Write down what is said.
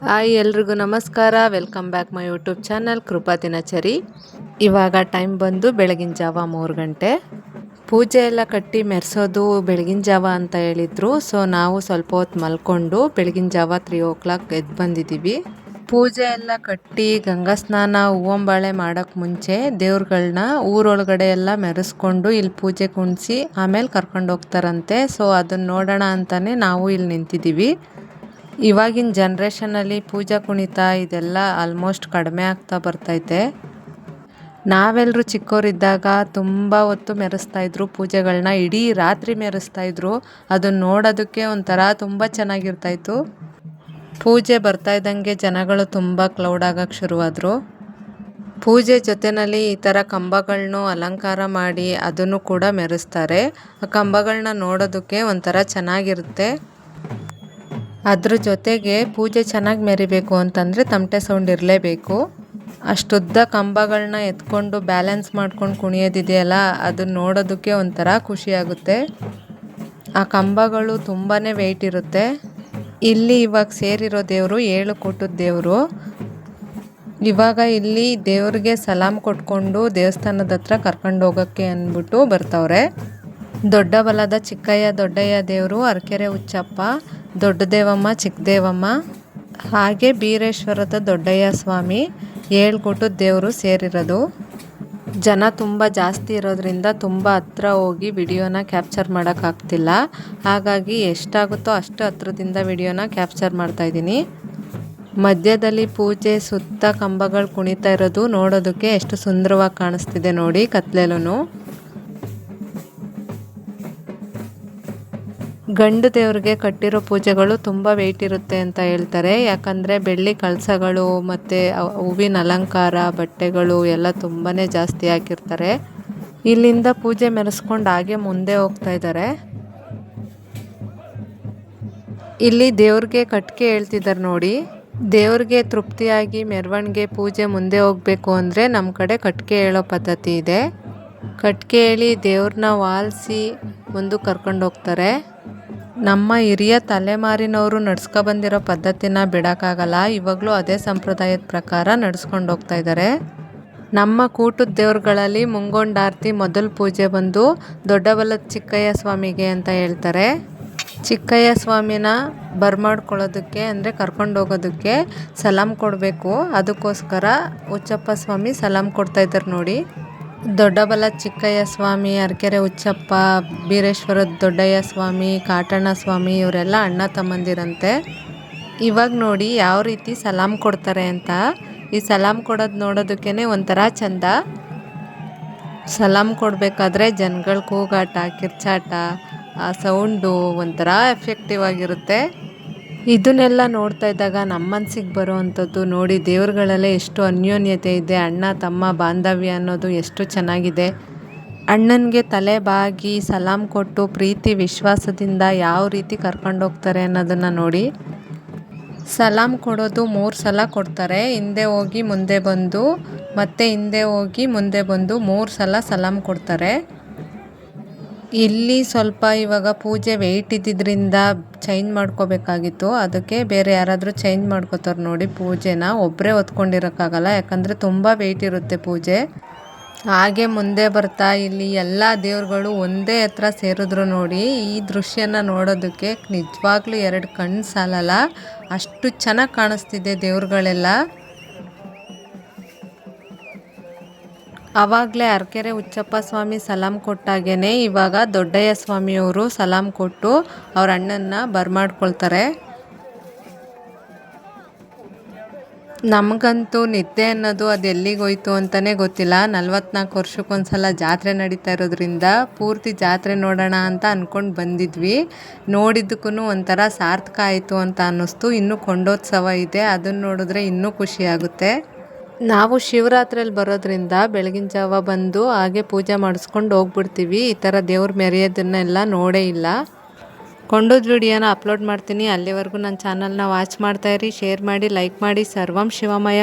Hi ಎಲ್ರಿಗೂ ನಮಸ್ಕಾರ. Welcome back my YouTube channel Krupa ದಿನಚರಿ. ಇವಾಗ ಟೈಮ್ ಬಂದು ಬೆಳಗಿನ ಜಾವ 3 ಗಂಟೆ. ಪೂಜೆ ಎಲ್ಲ ಕಟ್ಟಿ ಮೆರೆಸೋದು ಬೆಳಗಿನ ಜಾವ ಅಂತ ಹೇಳಿದ್ರು. ಸೊ ನಾವು ಸ್ವಲ್ಪ ಹೊತ್ತು ಮಲ್ಕೊಂಡು ಬೆಳಗಿನ ಜಾವ 3 o'clock ಎದ್ದು ಬಂದಿದ್ದೀವಿ. ಪೂಜೆ ಎಲ್ಲ ಕಟ್ಟಿ ಗಂಗಾ ಸ್ನಾನ ಹೂವಂಬಾಳೆ ಮಾಡೋಕ್ಕೆ ಮುಂಚೆ ದೇವ್ರುಗಳನ್ನ ಊರೊಳಗಡೆ ಎಲ್ಲ ಮೆರೆಸ್ಕೊಂಡು ಇಲ್ಲಿ ಪೂಜೆ ಕುಣಿಸಿ ಆಮೇಲೆ ಕರ್ಕೊಂಡು ಹೋಗ್ತಾರಂತೆ. ಸೊ ಅದನ್ನು ನೋಡೋಣ ಅಂತಲೇ ನಾವು ಇಲ್ಲಿ ನಿಂತಿದ್ದೀವಿ. ಇವಾಗಿನ ಜನ್ರೇಷನಲ್ಲಿ ಪೂಜಾ ಕುಣಿತ ಇದೆಲ್ಲ ಆಲ್ಮೋಸ್ಟ್ ಕಡಿಮೆ ಆಗ್ತಾ ಬರ್ತೈತೆ. ನಾವೆಲ್ಲರೂ ಚಿಕ್ಕವರಿದ್ದಾಗ ತುಂಬ ಹೊತ್ತು ಮೆರೆಸ್ತಾಯಿದ್ರು ಪೂಜೆಗಳನ್ನ, ಇಡೀ ರಾತ್ರಿ ಮೆರೆಸ್ತಾಯಿದ್ರು. ಅದನ್ನು ನೋಡೋದಕ್ಕೆ ಒಂಥರ ತುಂಬ ಚೆನ್ನಾಗಿರ್ತಾಯಿತ್ತು. ಪೂಜೆ ಬರ್ತಾ ಇದ್ದಂಗೆ ಜನಗಳು ತುಂಬ ಕ್ಲೌಡ್ ಆಗೋಕ್ಕೆ ಶುರುವಾದರು. ಪೂಜೆ ಜೊತೆಯಲ್ಲಿ ಈ ಥರ ಕಂಬಗಳನ್ನೂ ಅಲಂಕಾರ ಮಾಡಿ ಅದನ್ನು ಕೂಡ ಮೆರೆಸ್ತಾರೆ. ಆ ಕಂಬಗಳನ್ನ ನೋಡೋದಕ್ಕೆ ಒಂಥರ ಚೆನ್ನಾಗಿರುತ್ತೆ. ಅದ್ರ ಜೊತೆಗೆ ಪೂಜೆ ಚೆನ್ನಾಗಿ ಮೆರಿಬೇಕು ಅಂತಂದರೆ ತಮಟೆ ಸೌಂಡ್ ಇರಲೇಬೇಕು. ಅಷ್ಟುದ್ದ ಕಂಬಗಳನ್ನ ಎತ್ಕೊಂಡು ಬ್ಯಾಲೆನ್ಸ್ ಮಾಡ್ಕೊಂಡು ಕುಣಿಯೋದಿದೆಯಲ್ಲ, ಅದನ್ನ ನೋಡೋದಕ್ಕೆ ಒಂಥರ ಖುಷಿಯಾಗುತ್ತೆ. ಆ ಕಂಬಗಳು ತುಂಬಾ ವೆಯ್ಟ್ ಇರುತ್ತೆ. ಇಲ್ಲಿ ಇವಾಗ ಸೇರಿರೋ ದೇವರು 7 ಕೂಟದ ದೇವರು. ಇವಾಗ ಇಲ್ಲಿ ದೇವ್ರಿಗೆ ಸಲಾಮ್ ಕೊಟ್ಕೊಂಡು ದೇವಸ್ಥಾನದ ಹತ್ರ ಕರ್ಕೊಂಡು ಹೋಗೋಕ್ಕೆ ಅಂದ್ಬಿಟ್ಟು ಬರ್ತಾವ್ರೆ. ದೊಡ್ಡ ಬಲದ ಚಿಕ್ಕಯ್ಯ ದೊಡ್ಡಯ್ಯ ದೇವರು, ಅರಕೆರೆ ಹುಚ್ಚಪ್ಪ, ದೊಡ್ಡ ದೇವಮ್ಮ ಚಿಕ್ಕ ದೇವಮ್ಮ, ಹಾಗೆ ಬೀರೇಶ್ವರದ ದೊಡ್ಡಯ್ಯ ಸ್ವಾಮಿ 7 ಕೂಟದ ದೇವರು ಸೇರಿರೋದು. ಜನ ತುಂಬ ಜಾಸ್ತಿ ಇರೋದ್ರಿಂದ ತುಂಬ ಹತ್ರ ಹೋಗಿ ವಿಡಿಯೋನ ಕ್ಯಾಪ್ಚರ್ ಮಾಡೋಕ್ಕಾಗ್ತಿಲ್ಲ. ಹಾಗಾಗಿ ಎಷ್ಟಾಗುತ್ತೋ ಅಷ್ಟು ಹತ್ರದಿಂದ ವಿಡಿಯೋನ ಕ್ಯಾಪ್ಚರ್ ಮಾಡ್ತಾಯಿದ್ದೀನಿ. ಮಧ್ಯದಲ್ಲಿ ಪೂಜೆ ಸುತ್ತ ಕಂಬಗಳು ಕುಣಿತಾ ಇರೋದು ನೋಡೋದಕ್ಕೆ ಎಷ್ಟು ಸುಂದರವಾಗಿ ಕಾಣಿಸ್ತಿದೆ ನೋಡಿ ಕತ್ಲೆಲೂ. ಗಂಡು ದೇವ್ರಿಗೆ ಕಟ್ಟಿರೋ ಪೂಜೆಗಳು ತುಂಬ ವೆಯ್ಟ್ ಇರುತ್ತೆ ಅಂತ ಹೇಳ್ತಾರೆ. ಯಾಕಂದರೆ ಬೆಳ್ಳಿ ಕಳಸಗಳು ಮತ್ತು ಹೂವಿನ ಅಲಂಕಾರ ಬಟ್ಟೆಗಳು ಎಲ್ಲ ತುಂಬಾ ಜಾಸ್ತಿ ಹಾಕಿರ್ತಾರೆ. ಇಲ್ಲಿಂದ ಪೂಜೆ ಮೆರೆಸ್ಕೊಂಡು ಹಾಗೆ ಮುಂದೆ ಹೋಗ್ತಾ ಇದ್ದಾರೆ. ಇಲ್ಲಿ ದೇವ್ರಿಗೆ ಕಟ್ಗೆ ಹೇಳ್ತಿದ್ದಾರೆ ನೋಡಿ. ದೇವ್ರಿಗೆ ತೃಪ್ತಿಯಾಗಿ ಮೆರವಣಿಗೆ ಪೂಜೆ ಮುಂದೆ ಹೋಗಬೇಕು ಅಂದರೆ ನಮ್ಮ ಕಡೆ ಕಟ್ಗೆ ಹೇಳೋ ಪದ್ಧತಿ ಇದೆ. ಕಟ್ಗೆ ಹೇಳಿ ದೇವ್ರನ್ನ ವಾಲಿಸಿ ಮುಂದೆ ಕರ್ಕೊಂಡು ಹೋಗ್ತಾರೆ. ನಮ್ಮ ಹಿರಿಯ ತಲೆಮಾರಿನವರು ನಡ್ಸ್ಕೊ ಬಂದಿರೋ ಪದ್ಧತಿನ ಬಿಡೋಕ್ಕಾಗಲ್ಲ. ಇವಾಗಲೂ ಅದೇ ಸಂಪ್ರದಾಯದ ಪ್ರಕಾರ ನಡ್ಸ್ಕೊಂಡು ಹೋಗ್ತಾ ಇದ್ದಾರೆ. ನಮ್ಮ ಕೂಟದ ದೇವ್ರುಗಳಲ್ಲಿ ಮುಂಗೊಂಡಾರ್ತಿ ಮೊದಲ ಪೂಜೆ ಬಂದು ದೊಡ್ಡಬಲದ ಚಿಕ್ಕಯ್ಯ ಸ್ವಾಮಿಗೆ ಅಂತ ಹೇಳ್ತಾರೆ. ಚಿಕ್ಕಯ್ಯ ಸ್ವಾಮಿನ ಬರ್ಮಾಡ್ಕೊಳ್ಳೋದಕ್ಕೆ ಅಂದರೆ ಕರ್ಕೊಂಡು ಹೋಗೋದಕ್ಕೆ ಸಲಾಮ್ ಕೊಡಬೇಕು. ಅದಕ್ಕೋಸ್ಕರ ಹುಚ್ಚಪ್ಪ ಸ್ವಾಮಿ ಸಲಾಮ್ ಕೊಡ್ತಾ ಇದ್ದಾರೆ ನೋಡಿ. ದೊಡ್ಡಬಲ ಚಿಕ್ಕಯ್ಯ ಸ್ವಾಮಿ, ಅರಕೆರೆ ಹುಚ್ಚಪ್ಪ, ಬೀರೇಶ್ವರದ ದೊಡ್ಡಯ್ಯ ಸ್ವಾಮಿ, ಕಾಟಣ್ಣ ಸ್ವಾಮಿ ಇವರೆಲ್ಲ ಅಣ್ಣ ತಮ್ಮಂದಿರಂತೆ. ಇವಾಗ ನೋಡಿ ಯಾವ ರೀತಿ ಸಲಾಮ್ ಕೊಡ್ತಾರೆ ಅಂತ. ಈ ಸಲಾಮ್ ಕೊಡೋದು ನೋಡೋದಕ್ಕೇ ಒಂಥರ ಚಂದ. ಸಲಾಮ್ ಕೊಡಬೇಕಾದ್ರೆ ಜನಗಳ ಕೂಗಾಟ, ಕಿರ್ಚಾಟ, ಆ ಸೌಂಡು ಒಂಥರ ಎಫೆಕ್ಟಿವ್ ಆಗಿರುತ್ತೆ. ಇದನ್ನೆಲ್ಲ ನೋಡ್ತಾ ಇದ್ದಾಗ ನಮ್ಮ ಮನಸ್ಸಿಗೆ ಬರೋ ಅಂಥದ್ದು ನೋಡಿ ದೇವ್ರುಗಳಲ್ಲೇ ಎಷ್ಟು ಅನ್ಯೋನ್ಯತೆ ಇದೆ, ಅಣ್ಣ ತಮ್ಮ ಬಾಂಧವ್ಯ ಅನ್ನೋದು ಎಷ್ಟು ಚೆನ್ನಾಗಿದೆ. ಅಣ್ಣನಿಗೆ ತಲೆ ಬಾಗಿ ಸಲಾಮ್ ಕೊಟ್ಟು ಪ್ರೀತಿ ವಿಶ್ವಾಸದಿಂದ ಯಾವ ರೀತಿ ಕರ್ಕೊಂಡೋಗ್ತಾರೆ ಅನ್ನೋದನ್ನು ನೋಡಿ. ಸಲಾಮ್ ಕೊಡೋದು 3 ಸಲ ಕೊಡ್ತಾರೆ. ಹಿಂದೆ ಹೋಗಿ ಮುಂದೆ ಬಂದು ಮತ್ತೆ ಹಿಂದೆ ಹೋಗಿ ಮುಂದೆ ಬಂದು 3 ಸಲ ಸಲಾಮ್ ಕೊಡ್ತಾರೆ. ಇಲ್ಲಿ ಸ್ವಲ್ಪ ಇವಾಗ ಪೂಜೆ ವೆಯ್ಟ್ ಇದ್ದಿದ್ದರಿಂದ ಚೇಂಜ್ ಮಾಡ್ಕೋಬೇಕಾಗಿತ್ತು. ಅದಕ್ಕೆ ಬೇರೆ ಯಾರಾದರೂ ಚೇಂಜ್ ಮಾಡ್ಕೋತಾರೆ ನೋಡಿ. ಪೂಜೆನ ಒಬ್ಬರೇ ಹೊತ್ಕೊಂಡಿರೋಕ್ಕಾಗಲ್ಲ, ಯಾಕಂದರೆ ತುಂಬ ವೆಯ್ಟ್ ಇರುತ್ತೆ ಪೂಜೆ. ಹಾಗೆ ಮುಂದೆ ಬರ್ತಾ ಇಲ್ಲಿ ಎಲ್ಲ ದೇವ್ರುಗಳು ಒಂದೇ ಹತ್ರ ಸೇರಿದ್ರು ನೋಡಿ. ಈ ದೃಶ್ಯನ ನೋಡೋದಕ್ಕೆ ನಿಜವಾಗ್ಲೂ 2 ಕಣ್ಣು ಸಾಲಲ್ಲ, ಅಷ್ಟು ಚೆನ್ನಾಗಿ ಕಾಣಿಸ್ತಿದೆ ದೇವ್ರುಗಳೆಲ್ಲ. ಆವಾಗಲೇ ಅರಕೆರೆ ಹುಚ್ಚಪ್ಪ ಸ್ವಾಮಿ ಸಲಾಮ್ ಕೊಟ್ಟಾಗೇ ಇವಾಗ ದೊಡ್ಡಯ್ಯ ಸ್ವಾಮಿಯವರು ಸಲಾಮ್ ಕೊಟ್ಟು ಅವ್ರ ಅಣ್ಣನ್ನ ಬರ್ಮಾಡ್ಕೊಳ್ತಾರೆ. ನಮಗಂತೂ ನಿದ್ದೆ ಅನ್ನೋದು ಅದು ಎಲ್ಲಿಗೋಯ್ತು ಅಂತಲೇ ಗೊತ್ತಿಲ್ಲ. 44 ವರ್ಷಕ್ಕೊಂದ್ಸಲ ಜಾತ್ರೆ ನಡೀತಾ ಇರೋದ್ರಿಂದ ಪೂರ್ತಿ ಜಾತ್ರೆ ನೋಡೋಣ ಅಂತ ಅಂದ್ಕೊಂಡು ಬಂದಿದ್ವಿ. ನೋಡಿದ್ದಕ್ಕೂ ಒಂಥರ ಸಾರ್ಥಕ ಆಯಿತು ಅಂತ ಅನ್ನಿಸ್ತು. ಇನ್ನೂ ಕೊಂಡೋತ್ಸವ ಇದೆ, ಅದನ್ನು ನೋಡಿದ್ರೆ ಇನ್ನೂ ಖುಷಿಯಾಗುತ್ತೆ. ನಾವು ಶಿವರಾತ್ರಿಯಲ್ಲಿ ಬರೋದ್ರಿಂದ ಬೆಳಗಿನ ಜಾವ ಬಂದು ಹಾಗೆ ಪೂಜೆ ಮಾಡಿಸ್ಕೊಂಡು ಹೋಗ್ಬಿಡ್ತೀವಿ. ಈ ಥರ ದೇವ್ರ ಮೆರೆಯೋದನ್ನೆಲ್ಲ ನೋಡೇ ಇಲ್ಲ. ಕೊಂಡೋದ ವಿಡಿಯೋನ ಅಪ್ಲೋಡ್ ಮಾಡ್ತೀನಿ. ಅಲ್ಲಿವರೆಗೂ ನನ್ನ ಚಾನಲ್ನ ವಾಚ್ ಮಾಡ್ತಾಯಿರಿ, ಶೇರ್ ಮಾಡಿ, ಲೈಕ್ ಮಾಡಿ. ಸರ್ವಂ ಶಿವಮಯ.